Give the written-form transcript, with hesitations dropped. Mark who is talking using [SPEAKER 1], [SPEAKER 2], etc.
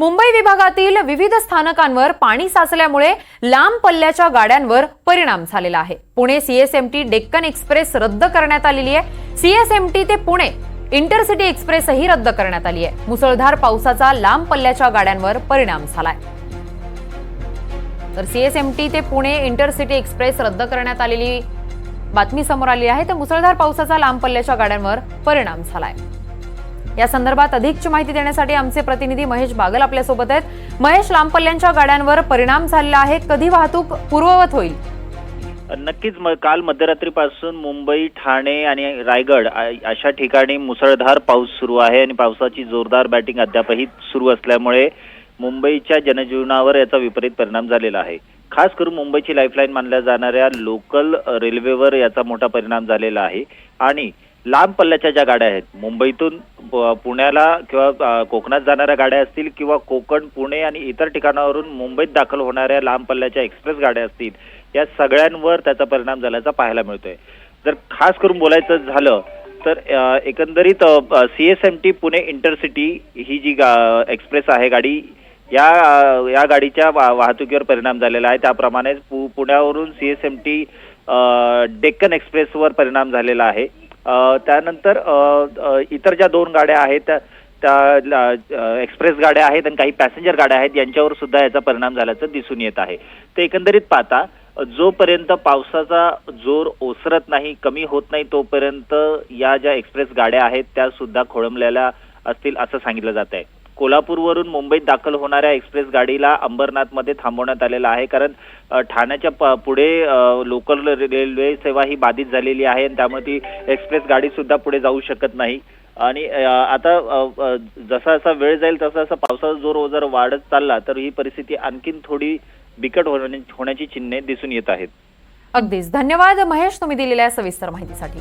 [SPEAKER 1] मुंबई विभागातील विविध स्थानकांवर पाणी साचल्यामुळे लांब पल्ल्याच्या गाड्यांवर परिणाम झालेला आहे। पुणे सीएसएमटी डेक्कन एक्सप्रेस रद्द करण्यात आलेली आहे। सीएसएमटी ते पुणे इंटरसिटी एक्सप्रेसही रद्द करण्यात आली आहे। मुसळधार पावसाचा लांब पल्ल्याच्या गाड्यांवर परिणाम झालाय। तर सीएसएमटी ते पुणे इंटरसिटी एक्सप्रेस रद्द करण्यात आलेली बातमी समोर आली आहे। तर मुसळधार पावसाचा लांब पल्ल्याच्या गाड्यांवर परिणाम झालाय। या संदर्भात अधिकची माहिती देण्यासाठी आमचे प्रतिनिधी महेश बागल आपल्या सोबत आहेत। महेश, लांब पल्ल्यांच्या गाड्यांवर परिणाम झालेला आहे, कधी वाहतूक पूर्ववत होईल?
[SPEAKER 2] नक्कीच काल मध्यरात्रीपासून मुंबई, ठाणे आणि रायगड अशा ठिकाणी मुसळधार पाऊस सुरू आहे आणि पावसाची जोरदार बॅटिंग अद्यापही सुरू असल्यामुळे मुंबईच्या जनजीवनावर याचा विपरीत परिणाम झालेला आहे। खास करून मुंबईची लाईफलाईन मानल्या जाणाऱ्या लोकल रेल्वेवर याचा मोठा परिणाम झालेला आहे आणि लांब पल्ल्याच्या ज्या गाड्या आहेत, मुंबईतून पुण्याला किंवा कोकणात जाणाऱ्या गाड्या असतील किंवा कोकण, पुणे आणि इतर ठिकाणावरून मुंबईत दाखल होणाऱ्या लांब पल्ल्याच्या एक्सप्रेस गाड्या असतील, या सगळ्यांवर त्याचा परिणाम झाल्याचा पाहायला मिळतोय। जर खास करून बोलायचं झालं तर एकंदरीत सीएसएमटी पुणे इंटरसिटी ही जी एक्सप्रेस आहे गाडी, या गाडीच्या वाहतुकीवर परिणाम झालेला आहे। त्याप्रमाणे पुण्यावरून सीएसएमटी डेक्कन एक्सप्रेसवर परिणाम झालेला आहे। त्यानंतर इतर ज्या दोन गाड्या आहेत त्या एक्सप्रेस गाड्या आहेत आणि काही पॅसेंजर गाड्या आहेत, यांच्यावर सुद्धा याचा परिणाम झाल्याचं दिसून येत आहे। ते एकंदरीत पाहता जोपर्यंत पावसाचा जोर ओसरत नाही, कमी होत नाही, तोपर्यंत या ज्या एक्सप्रेस गाड्या आहेत त्या सुद्धा खोळंबलेल्या असतील असं सांगितलं जात आहे। कोल्हापूरवरून मुंबईत दाखल होणाऱ्या एक्सप्रेस गाडीला अंबरनाथमध्ये थांबवण्यात आलेलं आहे, कारण ठाण्याच्या पुढे लोकल रेल्वे सेवा ही बाधित झालेली आहे आणि त्यामुळे ती एक्सप्रेस गाडी सुद्धा पुढे जाऊ शकत नाही। आणि आता जसा जसा वेळ जाईल तसा तसा पावसाचा जोर जर वाढत चालला तर ही परिस्थिती आणखीन थोडी बिकट होण्याची चिन्हे दिसून येत आहेत।
[SPEAKER 1] अगदीच धन्यवाद महेश, तुम्ही दिलेल्या सविस्तर माहितीसाठी।